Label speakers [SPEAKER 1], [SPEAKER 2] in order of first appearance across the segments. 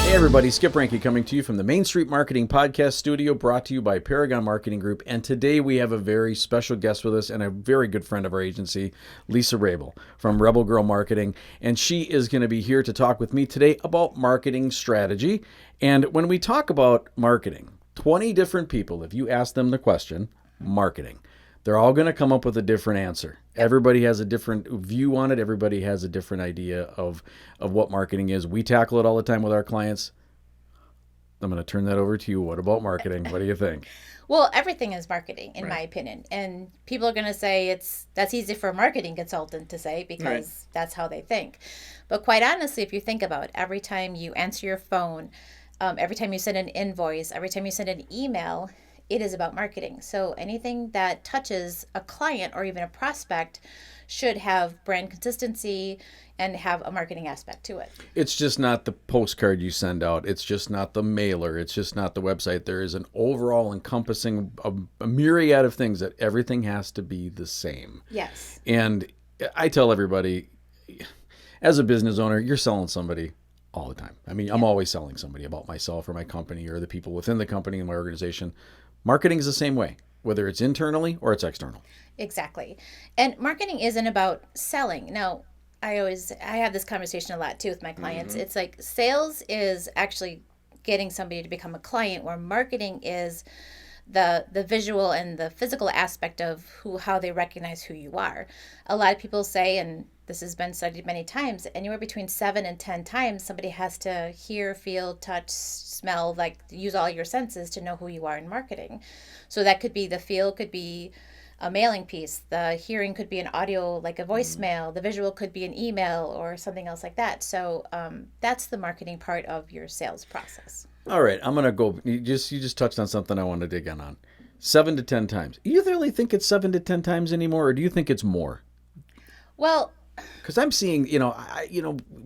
[SPEAKER 1] Hey everybody, Skip Ranke coming to you from the Main Street Marketing Podcast Studio, brought to you by Paragon Marketing Group. And today we have a very special guest with us and a very good friend of our agency, Lisa Raebel from Rebel Girl Marketing. And she is going to be here to talk with me today about marketing strategy. And when we talk about marketing, 20 different people, if you ask them the question, marketing, they're all going to come up with a different answer. Everybody has a different view on it. Everybody has a different idea of what marketing is. We tackle it all the time with our clients. I'm going to turn that over to you. What about marketing? What do you think?
[SPEAKER 2] Well, everything is marketing, in my opinion. And people are going to say that's easy for a marketing consultant to say because that's how they think. But quite honestly, if you think about it, every time you answer your phone, every time you send an invoice, every time you send an email, it is about marketing. So anything that touches a client or even a prospect should have brand consistency and have a marketing aspect to it.
[SPEAKER 1] It's just not the postcard you send out. It's just not the mailer. It's just not the website. There is an overall encompassing a myriad of things that everything has to be the same.
[SPEAKER 2] Yes.
[SPEAKER 1] And I tell everybody, as a business owner, you're selling somebody all the time. I mean, I'm always selling somebody about myself or my company or the people within the company and my organization. Marketing is the same way, whether it's internally or it's external.
[SPEAKER 2] Exactly. And marketing isn't about selling. Now, I have this conversation a lot too with my clients. It's like sales is actually getting somebody to become a client, where marketing is the visual and the physical aspect of how they recognize who you are. A lot of people say, and this has been studied many times, anywhere between 7 and 10 times somebody has to hear, feel, touch, smell, like use all your senses to know who you are in marketing. So that could be the feel, could be a mailing piece. The hearing could be an audio, like a voicemail. The visual could be an email or something else like that. So that's the marketing part of your sales process.
[SPEAKER 1] All right, I'm gonna go. You just touched on something I want to dig in on. 7 to 10 times. You really think it's 7 to 10 times anymore, or do you think it's more?
[SPEAKER 2] Well,
[SPEAKER 1] because I'm seeing,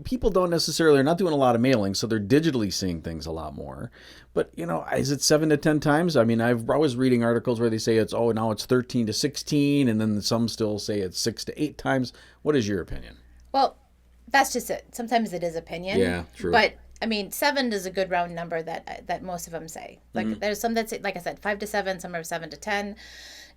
[SPEAKER 1] people don't necessarily are not doing a lot of mailing, so they're digitally seeing things a lot more. But is it 7 to 10 times? I mean, I was reading articles where they say now it's 13 to 16, and then some still say it's 6 to 8 times. What is your opinion?
[SPEAKER 2] Well, that's just it. Sometimes it is opinion.
[SPEAKER 1] Yeah, true.
[SPEAKER 2] But I mean, 7 is a good round number that most of them say. Like there's some that say, like I said, 5 to 7, some are 7 to 10.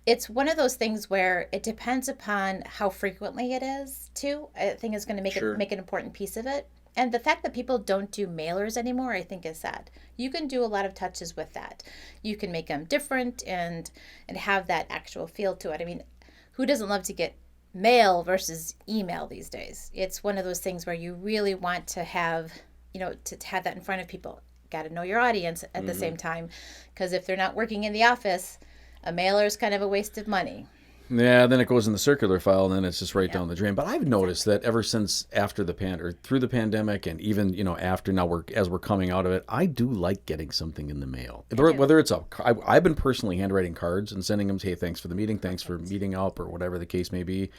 [SPEAKER 2] It's one of those things where it depends upon how frequently it is too. I think is going to make an important piece of it. And the fact that people don't do mailers anymore, I think, is sad. You can do a lot of touches with that. You can make them different and have that actual feel to it. I mean, who doesn't love to get mail versus email these days? It's one of those things where you really want to have, to have that in front of people. Got to know your audience at the same time, because if they're not working in the office, a mailer is kind of a waste of money.
[SPEAKER 1] Yeah, then it goes in the circular file, and then it's just right down the drain. But I've noticed that ever since after through the pandemic, and even after now, as we're coming out of it, I do like getting something in the mail. Whether it's I've been personally handwriting cards and sending them, hey, thanks for the meeting, thanks for meeting up, or whatever the case may be.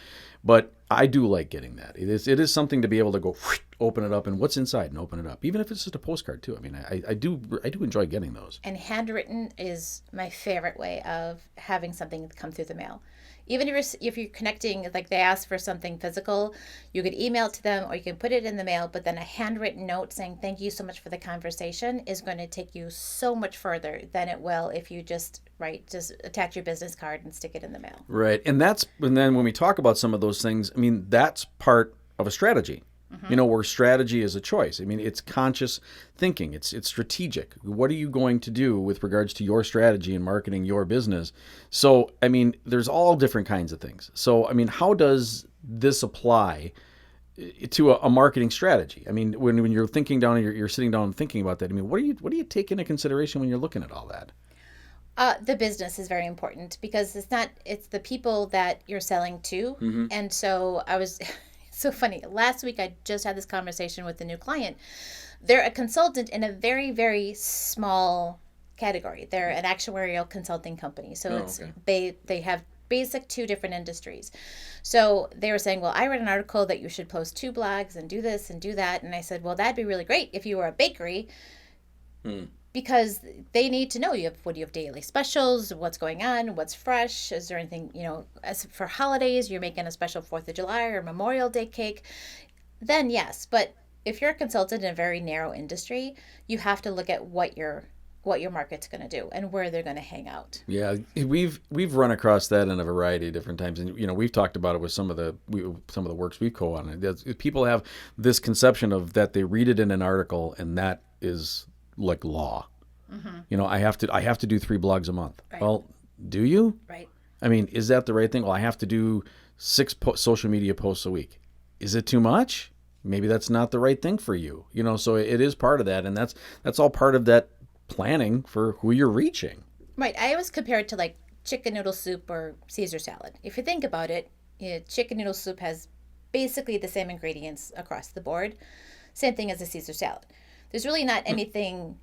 [SPEAKER 1] But I do like getting that. It is something to be able to go open it up and what's inside and open it up, even if it's just a postcard too. I mean, I do enjoy getting those.
[SPEAKER 2] And handwritten is my favorite way of having something come through the mail. Even if you're connecting, like they ask for something physical, you could email it to them or you can put it in the mail, but then a handwritten note saying thank you so much for the conversation is going to take you so much further than it will if you just attach your business card and stick it in the mail.
[SPEAKER 1] Right. And then when we talk about some of those things, I mean, that's part of a strategy. Where strategy is a choice. I mean, it's conscious thinking. It's strategic. What are you going to do with regards to your strategy and marketing your business? So, I mean, there's all different kinds of things. So, I mean, how does this apply to a marketing strategy? I mean, when you're thinking down, you're sitting down and thinking about that. I mean, what do you take into consideration when you're looking at all that?
[SPEAKER 2] The business is very important because it's the people that you're selling to. And so so funny. Last week, I just had this conversation with a new client. They're a consultant in a very, very small category. They're an actuarial consulting company. So they have basic 2 different industries. So they were saying, well, I read an article that you should post 2 blogs and do this and do that. And I said, well, that'd be really great if you were a bakery because they need to know what do you have daily specials, what's going on, what's fresh, is there anything, as for holidays, you're making a special 4th of July or Memorial Day cake, then yes. But if you're a consultant in a very narrow industry, you have to look at what your market's going to do and where they're going to hang out.
[SPEAKER 1] Yeah, we've run across that in a variety of different times, and we've talked about it with some of the works we've co-authored. People have this conception of that they read it in an article, and that is like law. Mm-hmm. I have to do 3 blogs a month. Right. Well, do you?
[SPEAKER 2] Right.
[SPEAKER 1] I mean, is that the right thing? Well, I have to do 6 social media posts a week. Is it too much? Maybe that's not the right thing for you. So it is part of that, and that's all part of that planning for who you're reaching.
[SPEAKER 2] Right. I always compare it to like chicken noodle soup or Caesar salad. If you think about it, chicken noodle soup has basically the same ingredients across the board. Same thing as a Caesar salad. There's really not anything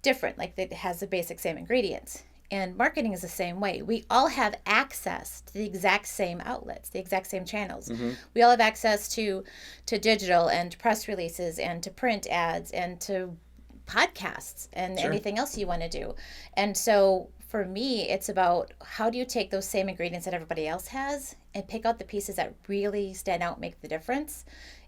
[SPEAKER 2] different, like it has the basic same ingredients. And marketing is the same way. We all have access to the exact same outlets, the exact same channels. Mm-hmm. We all have access to digital and press releases and to print ads and to podcasts and
[SPEAKER 1] Sure.
[SPEAKER 2] anything else you want to do. And so for me, it's about how do you take those same ingredients that everybody else has and pick out the pieces that really stand out, make the difference,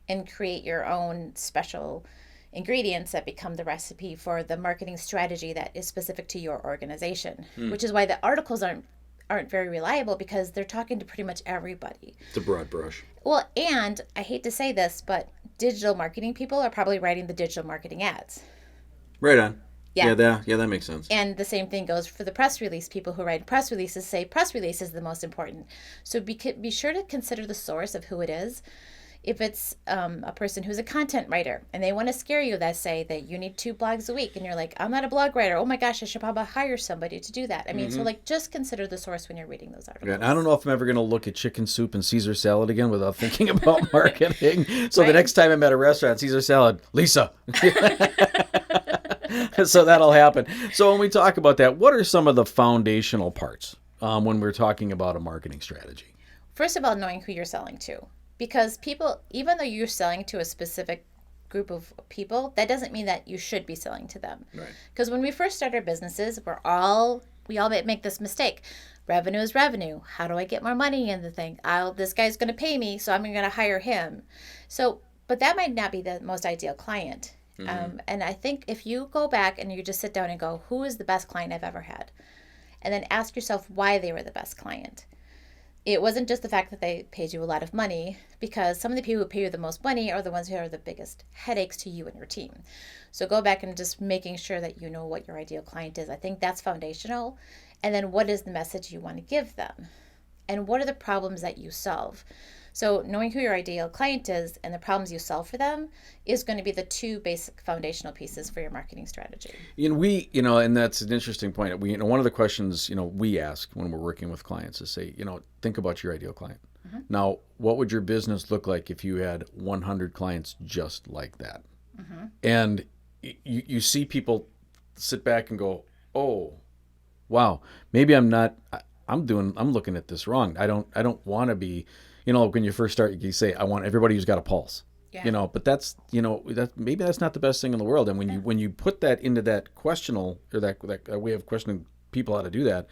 [SPEAKER 2] and create your own special ingredients that become the recipe for the marketing strategy that is specific to your organization, which is why the articles aren't very reliable, because they're talking to pretty much everybody.
[SPEAKER 1] It's a broad brush.
[SPEAKER 2] Well, and I hate to say this, but digital marketing people are probably writing the digital marketing ads.
[SPEAKER 1] Right on.
[SPEAKER 2] Yeah.
[SPEAKER 1] That makes sense.
[SPEAKER 2] And the same thing goes for the press release. People who write press releases say press release is the most important. So be sure to consider the source of who it is. If it's a person who's a content writer and they want to scare you, that say that you need 2 blogs a week, and you're like, I'm not a blog writer. Oh my gosh, I should probably hire somebody to do that. I mean, so like just consider the source when you're reading those articles.
[SPEAKER 1] Yeah, I don't know if I'm ever going to look at chicken soup and Caesar salad again without thinking about marketing. So
[SPEAKER 2] Right.
[SPEAKER 1] The next time I'm at a restaurant, Caesar salad, Lisa. So that'll happen. So when we talk about that, what are some of the foundational parts when we're talking about a marketing strategy?
[SPEAKER 2] First of all, knowing who you're selling to. Because people, even though you're selling to a specific group of people, that doesn't mean that you should be selling to them.
[SPEAKER 1] Right.
[SPEAKER 2] Because when we first start our businesses, we all make this mistake. Revenue is revenue. How do I get more money in the thing? This guy's going to pay me, so I'm going to hire him. So, but that might not be the most ideal client. Mm-hmm. And I think if you go back and you just sit down and go, who is the best client I've ever had? And then ask yourself why they were the best client. It wasn't just the fact that they paid you a lot of money, because some of the people who pay you the most money are the ones who are the biggest headaches to you and your team. So go back and just making sure that you know what your ideal client is. I think that's foundational. And then what is the message you want to give them? And what are the problems that you solve? So knowing who your ideal client is and the problems you solve for them is going to be the 2 basic foundational pieces for your marketing strategy.
[SPEAKER 1] And that's an interesting point. One of the questions, we ask when we're working with clients is say, think about your ideal client. Mm-hmm. Now, what would your business look like if you had 100 clients just like that? Mm-hmm. And you see people sit back and go, oh, wow, maybe I'm looking at this wrong. I don't want to be, when you first start, you say, I want everybody who's got a pulse. Yeah. But that's, maybe that's not the best thing in the world. And when you put that into that questional, or that way of questioning people how to do that,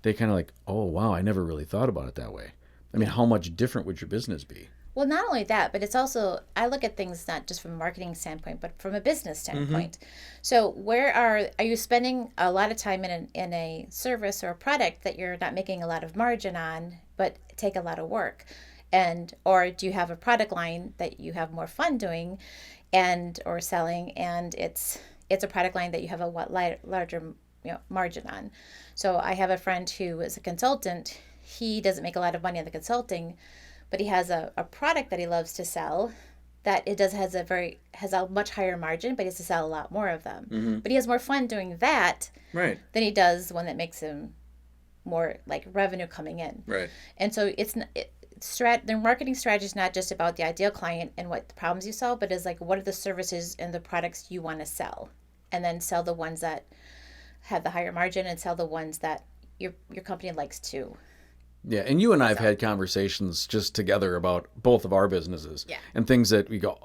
[SPEAKER 1] they kind of like, oh, wow, I never really thought about it that way. I mean, how much different would your business be? Well,
[SPEAKER 2] not only that, but it's also, I look at things not just from a marketing standpoint, but from a business standpoint. Mm-hmm. So where are you spending a lot of time in a service or a product that you're not making a lot of margin on, but take a lot of work? Or do you have a product line that you have more fun doing or selling, and it's a product line that you have a larger margin on? So I have a friend who is a consultant. He doesn't make a lot of money on the consulting, but he has a product that he loves to sell that has a much higher margin, but he has to sell a lot more of them. Mm-hmm. But he has more fun doing that than he does one that makes him more like revenue coming in.
[SPEAKER 1] Right.
[SPEAKER 2] And so their marketing strategy is not just about the ideal client and what the problems you solve, but is like, what are the services and the products you want to sell, and then sell the ones that have the higher margin and sell the ones that your company likes to
[SPEAKER 1] Yeah, and you and I have had conversations just together about both of our businesses,
[SPEAKER 2] Yeah.
[SPEAKER 1] and things that we go,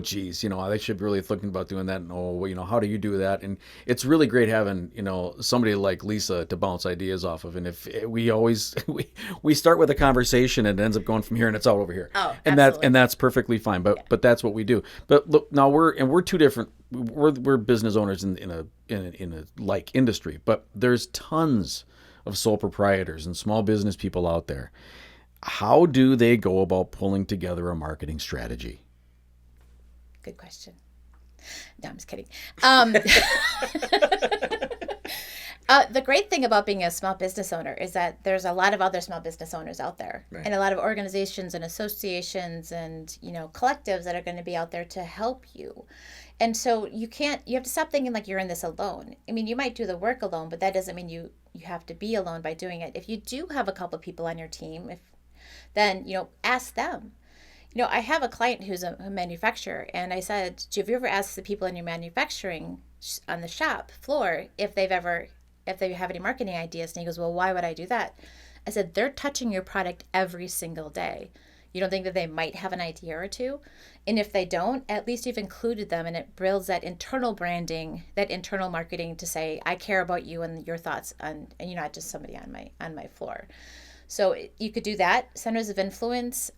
[SPEAKER 1] geez, I should really thinking about doing that, and how do you do that? And it's really great having somebody like Lisa to bounce ideas off of. And if we always we start with a conversation and it ends up going from here and it's out over here,
[SPEAKER 2] Oh,
[SPEAKER 1] and
[SPEAKER 2] absolutely.
[SPEAKER 1] that's perfectly fine. But that's what we do. But look, now we're two different. We're business owners in a like industry, but there's tons of sole proprietors and small business people out there. How do they go about pulling together a marketing strategy?
[SPEAKER 2] Good question. No, I'm just kidding. The great thing about being a small business owner is that there's a lot of other small business owners out there,
[SPEAKER 1] Right.
[SPEAKER 2] and a lot of organizations and associations and collectives that are going to be out there to help you. And so you have to stop thinking like you're in this alone. I mean, you might do the work alone, but that doesn't mean you have to be alone by doing it. If you do have a couple people on your team, then ask them. I have a client who's a manufacturer, and I said, have you ever asked the people in your manufacturing on the shop floor if they have any marketing ideas? And he goes, well, why would I do that? I said, they're touching your product every single day. You don't think that they might have an idea or two? And if they don't, at least you've included them, and it builds that internal branding, that internal marketing to say, I care about you and your thoughts, and you're not just somebody on my floor. So you could do that. Centers of influence,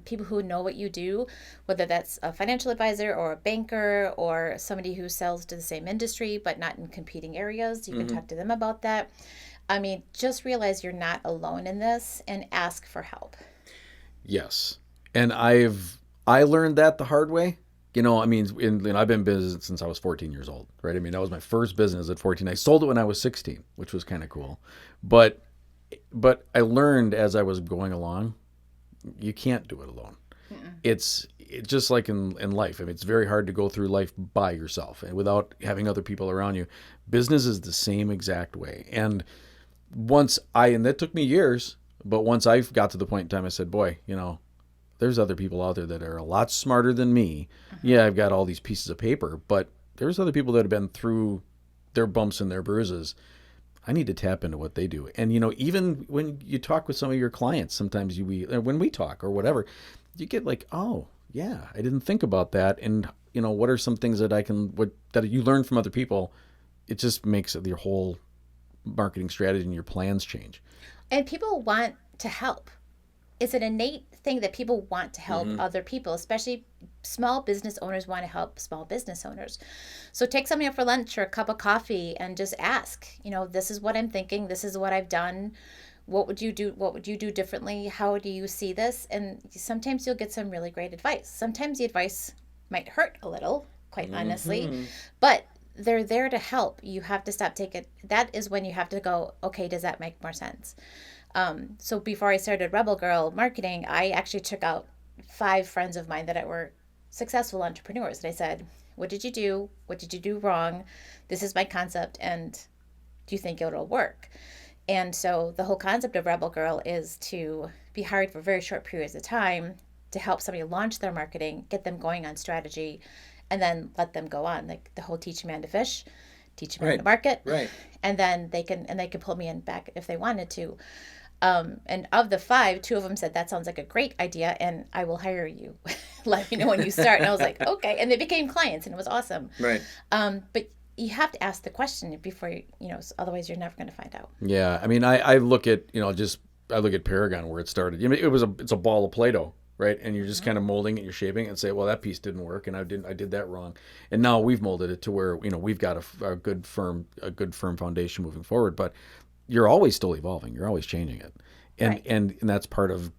[SPEAKER 2] people who know what you do, whether that's a financial advisor or a banker or somebody who sells to the same industry but not in competing areas. You can talk to them about that. I mean, just realize you're not alone in this and ask for help.
[SPEAKER 1] Yes, and I learned that the hard way. I mean, I've been in business since I was 14 years old, right? I mean, that was my first business at 14. I sold it when I was 16, which was kind of cool. But I learned as I was going along, you can't do it alone. It's just like in life. I mean, it's very hard to go through life by yourself and without having other people around you. Business is the same exact way. And and that took me years, but once I got to the point in time, I said, boy, there's other people out there that are a lot smarter than me. Yeah, I've got all these pieces of paper, but there's other people that have been through their bumps and their bruises. I need to tap into what they do. And, even when you talk with some of your clients, sometimes when we talk or whatever, you get like, oh, yeah, I didn't think about that. And, what are some things that that you learn from other people? It just makes your whole marketing strategy and your plans change.
[SPEAKER 2] And people want to help. It's an innate thing that people want to help other people, especially small business owners want to help small business owners. So take somebody out for lunch or a cup of coffee and just ask, this is what I'm thinking. This is what I've done. What would you do? What would you do differently? How do you see this? And sometimes you'll get some really great advice. Sometimes the advice might hurt a little, quite honestly, but they're there to help. You have to stop taking. That is when you have to go, okay, does that make more sense? So before I started Rebel Girl Marketing, I actually took out 5 friends of mine that were successful entrepreneurs. And I said, what did you do? What did you do wrong? This is my concept. And do you think it'll work? And so the whole concept of Rebel Girl is to be hired for very short periods of time to help somebody launch their marketing, get them going on strategy, and then let them go on. Like the whole teach a man to fish, teach a man to market.
[SPEAKER 1] Right.
[SPEAKER 2] And then they can pull me in back if they wanted to. And of the 5, 2 of them said, that sounds like a great idea and I will hire you. Let me know when you start. And I was like, okay. And they became clients and it was awesome.
[SPEAKER 1] Right.
[SPEAKER 2] But you have to ask the question before otherwise you're never going to find out.
[SPEAKER 1] Yeah. I mean, I look at, I look at Paragon where it started. It's a ball of Play-Doh, right? And you're just kind of molding it, you're shaping it and say, well, that piece didn't work and I did that wrong. And now we've molded it to where, we've got a good firm foundation moving forward, but you're always still evolving. You're always changing it. And,
[SPEAKER 2] Right.
[SPEAKER 1] and that's part of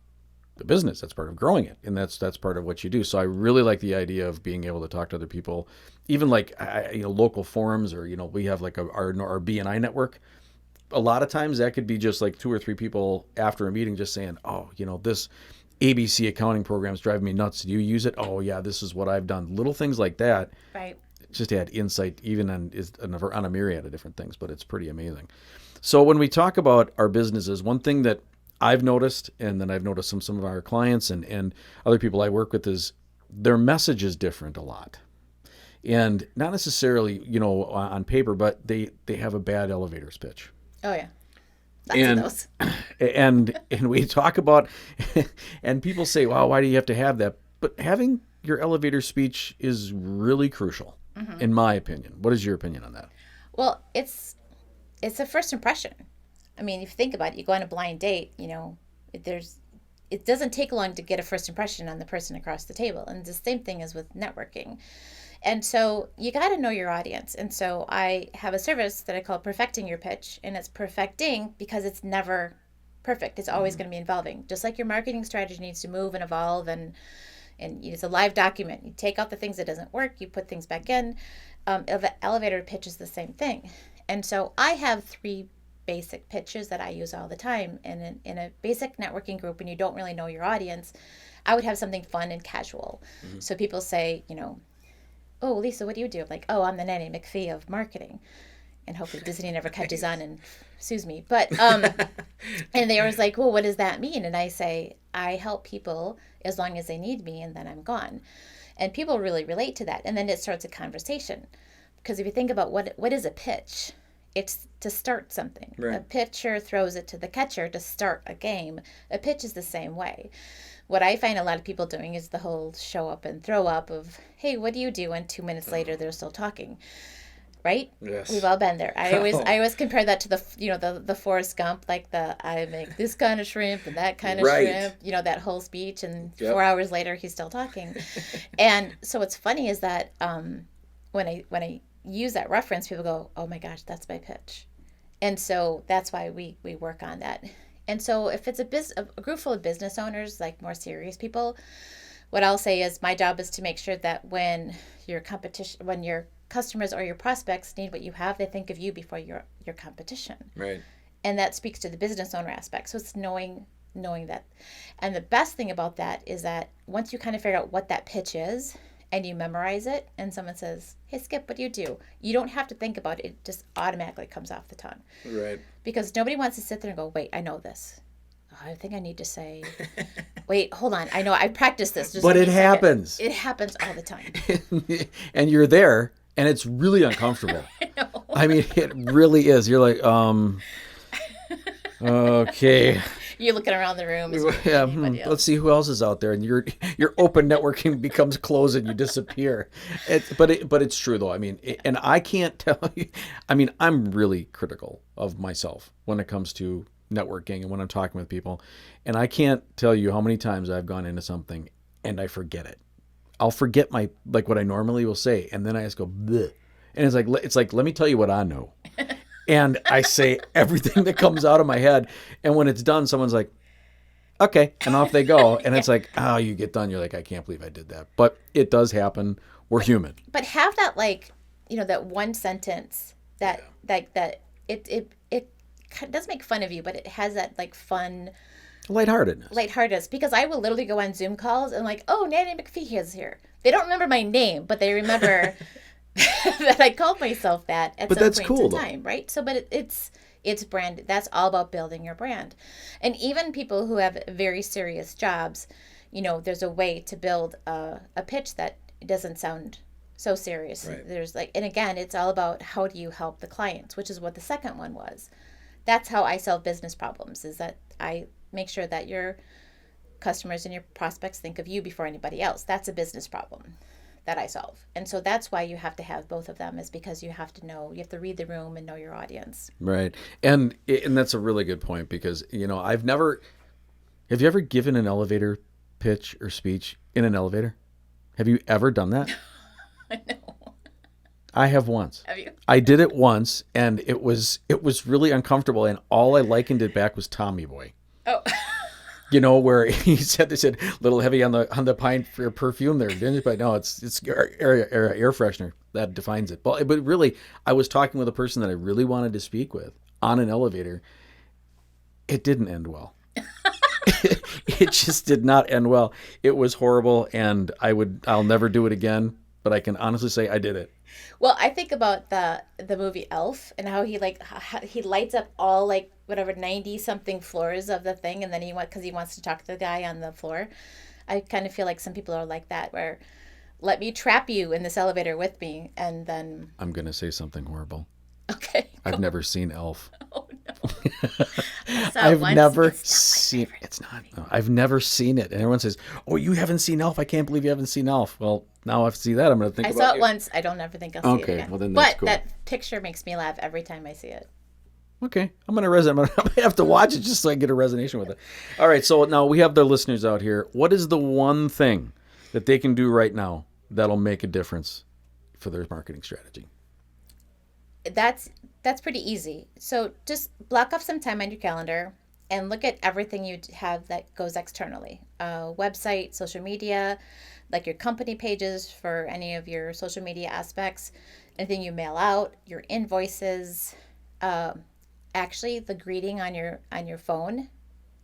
[SPEAKER 1] the business. That's part of growing it. And that's part of what you do. So I really like the idea of being able to talk to other people, even like, local forums or, we have like our B&I network. A lot of times that could be just like 2 or 3 people after a meeting just saying, oh, this ABC accounting program is driving me nuts. Do you use it? Oh yeah, this is what I've done. Little things like that.
[SPEAKER 2] Right.
[SPEAKER 1] Just add insight even on a myriad of different things, but it's pretty amazing. So when we talk about our businesses, one thing that I've noticed, and then I've noticed some of our clients and other people I work with, is their message is different a lot. And not necessarily, on paper, but they have a bad elevator's pitch.
[SPEAKER 2] Oh, yeah. Lots of
[SPEAKER 1] And
[SPEAKER 2] those.
[SPEAKER 1] and we talk about, and people say, "Wow, why do you have to have that?" But having your elevator speech is really crucial, in my opinion. What is your opinion on that?
[SPEAKER 2] Well, it's a first impression. I mean, if you think about it, you go on a blind date, there's it doesn't take long to get a first impression on the person across the table. And the same thing is with networking. And so you got to know your audience. And so I have a service that I call Perfecting Your Pitch. And it's perfecting because it's never perfect. It's always going to be evolving. Just like your marketing strategy needs to move and evolve, and it's a live document. You take out the things that doesn't work, you put things back in. Elevator pitch is the same thing. And so I have 3 basic pitches that I use all the time. And in a basic networking group, when you don't really know your audience, I would have something fun and casual. So people say, "Oh, Lisa, what do you do?" I'm like, "Oh, I'm the Nanny McPhee of marketing." And hopefully Disney never catches on and sues me. But and they always like, "Well, what does that mean?" And I say, I help people as long as they need me, and then I'm gone. And people really relate to that. And then it starts a conversation. Because if you think about what is a pitch, it's to start something.
[SPEAKER 1] Right.
[SPEAKER 2] A pitcher throws it to the catcher to start a game. A pitch is the same way. What I find a lot of people doing is the whole show up and throw up of, "Hey, what do you do?" And 2 minutes later, they're still talking. Right?
[SPEAKER 1] Yes.
[SPEAKER 2] We've all been there. I always compare that to the Forrest Gump, like I make this kind of shrimp and that kind of
[SPEAKER 1] Right.
[SPEAKER 2] shrimp, that whole speech, and
[SPEAKER 1] Yep.
[SPEAKER 2] 4 hours later he's still talking. And so what's funny is that when I use that reference, people go, "Oh my gosh, that's my pitch," and so that's why we work on that. And so if it's a group full of business owners, like more serious people, what I'll say is my job is to make sure that when your customers or your prospects need what you have, they think of you before your competition.
[SPEAKER 1] Right.
[SPEAKER 2] And that speaks to the business owner aspect. So it's knowing that. And the best thing about that is that once you kind of figure out what that pitch is and you memorize it, and someone says, "Hey, Skip, what do?" You don't have to think about it. It just automatically comes off the tongue.
[SPEAKER 1] Right.
[SPEAKER 2] Because nobody wants to sit there and go, "Wait, I know this. I think I need to say, wait, hold on. I know I practiced this." Just
[SPEAKER 1] But
[SPEAKER 2] give
[SPEAKER 1] it
[SPEAKER 2] me a second."
[SPEAKER 1] happens.
[SPEAKER 2] It happens all the time.
[SPEAKER 1] And you're there, and it's really uncomfortable.
[SPEAKER 2] I know.
[SPEAKER 1] I mean, it really is. You're like, okay.
[SPEAKER 2] You're looking around the room. Is there
[SPEAKER 1] Yeah,
[SPEAKER 2] anybody else?
[SPEAKER 1] let's see who else is out there, and your open networking becomes closed, and you disappear. But it's true though. I mean, and I can't tell you. I mean, I'm really critical of myself when it comes to networking and when I'm talking with people, and I can't tell you how many times I've gone into something and I forget it. I'll forget what I normally will say, and then I just go bleh. And it's like let me tell you what I know. And I say everything that comes out of my head. And when it's done, someone's like, "Okay." And off they go. And it's like, oh, you get done. You're like, I can't believe I did that. But it does happen. We're human.
[SPEAKER 2] But have that that one sentence that it does make fun of you, but it has that fun
[SPEAKER 1] Lightheartedness.
[SPEAKER 2] because I will literally go on Zoom calls and like, "Oh, Nanny McPhee is here." They don't remember my name, but they remember that I called myself that at
[SPEAKER 1] But
[SPEAKER 2] some
[SPEAKER 1] that's
[SPEAKER 2] point
[SPEAKER 1] cool,
[SPEAKER 2] in
[SPEAKER 1] though.
[SPEAKER 2] time, right? So, but it's brand. That's all about building your brand, and even people who have very serious jobs, there's a way to build a pitch that doesn't sound so serious.
[SPEAKER 1] Right.
[SPEAKER 2] There's and again, it's all about how do you help the clients, which is what the second one was. That's how I solve business problems. Is that I make sure that your customers and your prospects think of you before anybody else. That's a business problem that I solve. And so that's why you have to have both of them, is because you have to read the room and know your audience.
[SPEAKER 1] Right. And that's a really good point because, have you ever given an elevator pitch or speech in an elevator? Have you ever done that?
[SPEAKER 2] I know.
[SPEAKER 1] I have once.
[SPEAKER 2] Have you?
[SPEAKER 1] I did it once, and it was really uncomfortable, and all I likened it back was Tommy Boy.
[SPEAKER 2] Oh.
[SPEAKER 1] Where they said a little heavy on the pine for perfume there, didn't it? But no, it's air freshener that defines it. But really, I was talking with a person that I really wanted to speak with on an elevator. It didn't end well. It just did not end well. It was horrible, and I'll never do it again. But I can honestly say I did it.
[SPEAKER 2] Well, I think about the movie Elf and how he lights up all 90 something floors of the thing, and then because he wants to talk to the guy on the floor. I kind of feel like some people are like that, where let me trap you in this elevator with me, and then
[SPEAKER 1] I'm gonna say something horrible.
[SPEAKER 2] Okay.
[SPEAKER 1] I've never seen Elf.
[SPEAKER 2] Oh no. I saw it
[SPEAKER 1] I've
[SPEAKER 2] once.
[SPEAKER 1] never
[SPEAKER 2] It's not my
[SPEAKER 1] seen.
[SPEAKER 2] favorite.
[SPEAKER 1] It's not. No, I've never seen it, and everyone says, "Oh, you haven't seen Elf? I can't believe you haven't seen Elf." Well, now I see that, I'm going to think
[SPEAKER 2] I
[SPEAKER 1] about
[SPEAKER 2] saw it
[SPEAKER 1] you.
[SPEAKER 2] once. I don't ever think I'll see it
[SPEAKER 1] Okay,
[SPEAKER 2] again.
[SPEAKER 1] well then that's
[SPEAKER 2] But
[SPEAKER 1] cool.
[SPEAKER 2] that picture makes me laugh every time I see it.
[SPEAKER 1] Okay, I'm gonna have to watch it just so I get a resonation with it. All right, so now we have the listeners out here. What is the one thing that they can do right now that'll make a difference for their marketing strategy?
[SPEAKER 2] That's pretty easy. So just block off some time on your calendar and look at everything you have that goes externally. Website, social media, like your company pages for any of your social media aspects, anything you mail out, your invoices. Actually, the greeting on your phone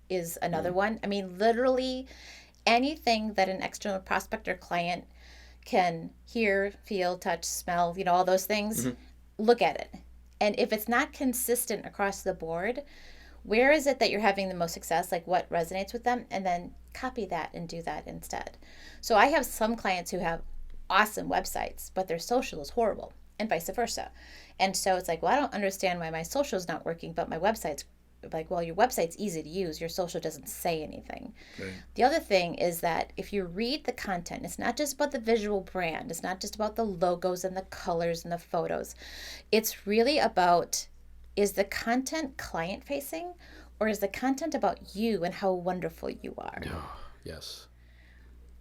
[SPEAKER 2] is another one. I mean, literally anything that an external prospect or client can hear, feel, touch, smell, all those things, look at it. And if it's not consistent across the board, where is it that you're having the most success? Like what resonates with them? And then copy that and do that instead. So I have some clients who have awesome websites, but their social is horrible, and vice versa. And so it's like, well, I don't understand why my social is not working, but my website's like, well, your website's easy to use. Your social doesn't say anything. Okay. The other thing is that if you read the content, it's not just about the visual brand. It's not just about the logos and the colors and the photos. It's really about, is the content client facing, or is the content about you and how wonderful you are?
[SPEAKER 1] Oh, yes.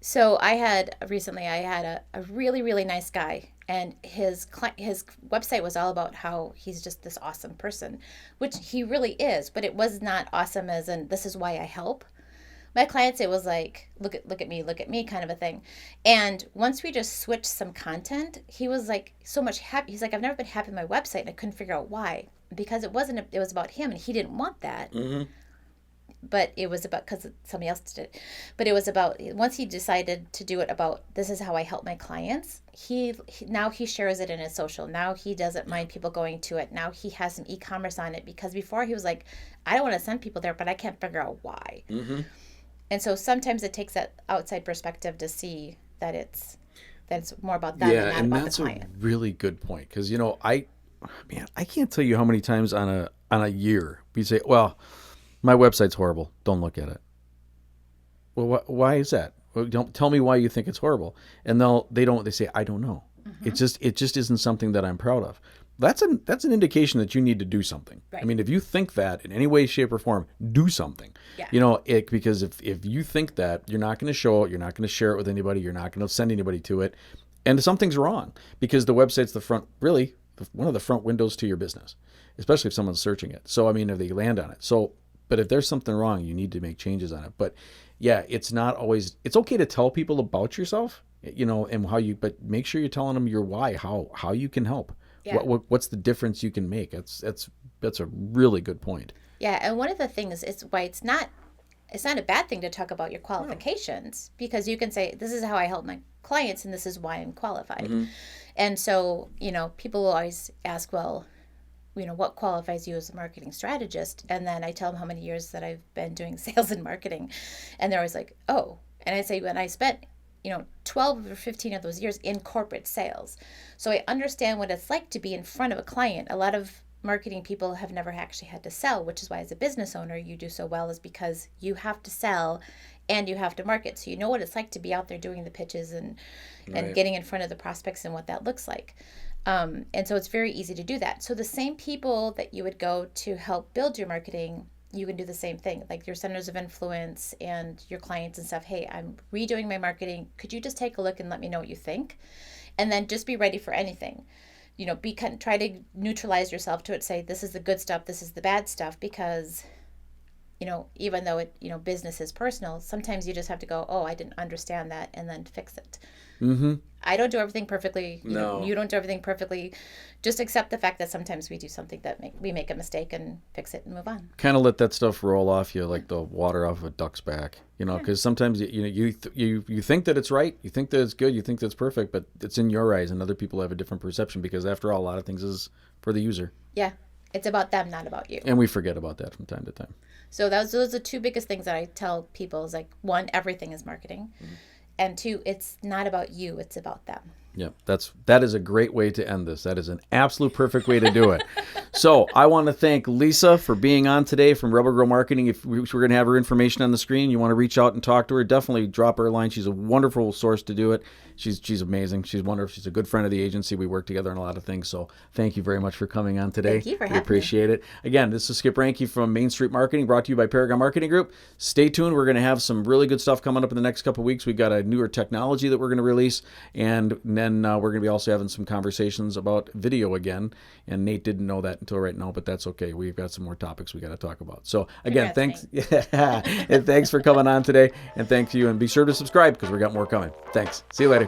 [SPEAKER 2] So I had a really, really nice guy, and his website was all about how he's just this awesome person, which he really is, but it was not awesome as in, this is why I help. My clients, it was like, look at me kind of a thing. And once we just switched some content, he was like so much happy. He's like, I've never been happy with my website, and I couldn't figure out why, because it was about him, and he didn't want that. Mm-hmm. But it was about, because somebody else did it, but it was about, once he decided to do it about, this is how I help my clients, he now he shares it in his social. Now he doesn't mind people going to it. Now he has an e-commerce on it, because before he was like, I don't want to send people there, but I can't figure out why. Mm-hmm. And so sometimes it takes that outside perspective to see that it's more about them and not about the client.
[SPEAKER 1] That's a really good point, because I can't tell you how many times on a year we say, well, my website's horrible, don't look at it. Well, why is that? Well, don't tell me why you think it's horrible. And they say, I don't know. Mm-hmm. It just isn't something that I'm proud of. That's an indication that you need to do something. Right. I mean, if you think that in any way, shape, or form, do something. Yeah. Because if you think that, you're not going to show it, you're not going to share it with anybody, you're not going to send anybody to it, and something's wrong, because the website's one of the front windows to your business, especially if someone's searching it. So, I mean, if they land on it. So, but if there's something wrong, you need to make changes on it. But yeah, it's okay to tell people about yourself, and how but make sure you're telling them your why, how you can help. Yeah. What's the difference you can make? That's a really good point.
[SPEAKER 2] Yeah, and one of the things is why it's not a bad thing to talk about your qualifications, because you can say, this is how I help my clients and this is why I'm qualified. Mm-hmm. And so, people will always ask, well, what qualifies you as a marketing strategist? And then I tell them how many years that I've been doing sales and marketing. And they're always like, oh. And I say, when I spent 12 or 15 of those years in corporate sales. So I understand what it's like to be in front of a client. A lot of marketing people have never actually had to sell, which is why as a business owner, you do so well, is because you have to sell and you have to market. So you know what it's like to be out there doing the pitches and getting in front of the prospects and what that looks like. And so it's very easy to do that. So the same people that you would go to help build your marketing, you can do the same thing, like your centers of influence and your clients and stuff. Hey, I'm redoing my marketing. Could you just take a look and let me know what you think? And then just be ready for anything. Try to neutralize yourself to it. Say, this is the good stuff, this is the bad stuff, because even though business is personal, sometimes you just have to go, oh, I didn't understand that, and then fix it. Mm-hmm. I don't do everything perfectly. No. You don't do everything perfectly. Just accept the fact that sometimes we do something that we make a mistake, and fix it and move on.
[SPEAKER 1] Kind of let that stuff roll off you like the water off a duck's back, because sometimes you think that it's right, you think that it's good, you think that's perfect, but it's in your eyes, and other people have a different perception, because after all, a lot of things is for the user.
[SPEAKER 2] Yeah. It's about them, not about you.
[SPEAKER 1] And we forget about that from time to time.
[SPEAKER 2] So those are the two biggest things that I tell people is, like, one, everything is marketing. Mm-hmm. And two, it's not about you, it's about them.
[SPEAKER 1] Yep, that is a great way to end this. That is an absolute perfect way to do it. So I want to thank Lisa for being on today from Rebel Girl Marketing. If we're going to have her information on the screen, you want to reach out and talk to her, definitely drop her a line. She's a wonderful source to do it. She's amazing. She's wonderful. She's a good friend of the agency. We work together on a lot of things. So thank you very much for coming on today.
[SPEAKER 2] Thank you for
[SPEAKER 1] we
[SPEAKER 2] having
[SPEAKER 1] appreciate it. Again, this is Skip Ranke from Main Street Marketing, brought to you by Paragon Marketing Group. Stay tuned. We're going to have some really good stuff coming up in the next couple of weeks. We've got a newer technology that we're going to release, and then we're going to be also having some conversations about video again. And Nate didn't know that until right now, but that's okay. We've got some more topics we got to talk about. So again, thanks. And thanks for coming on today. And thank you. And be sure to subscribe because we got more coming. Thanks. See you later.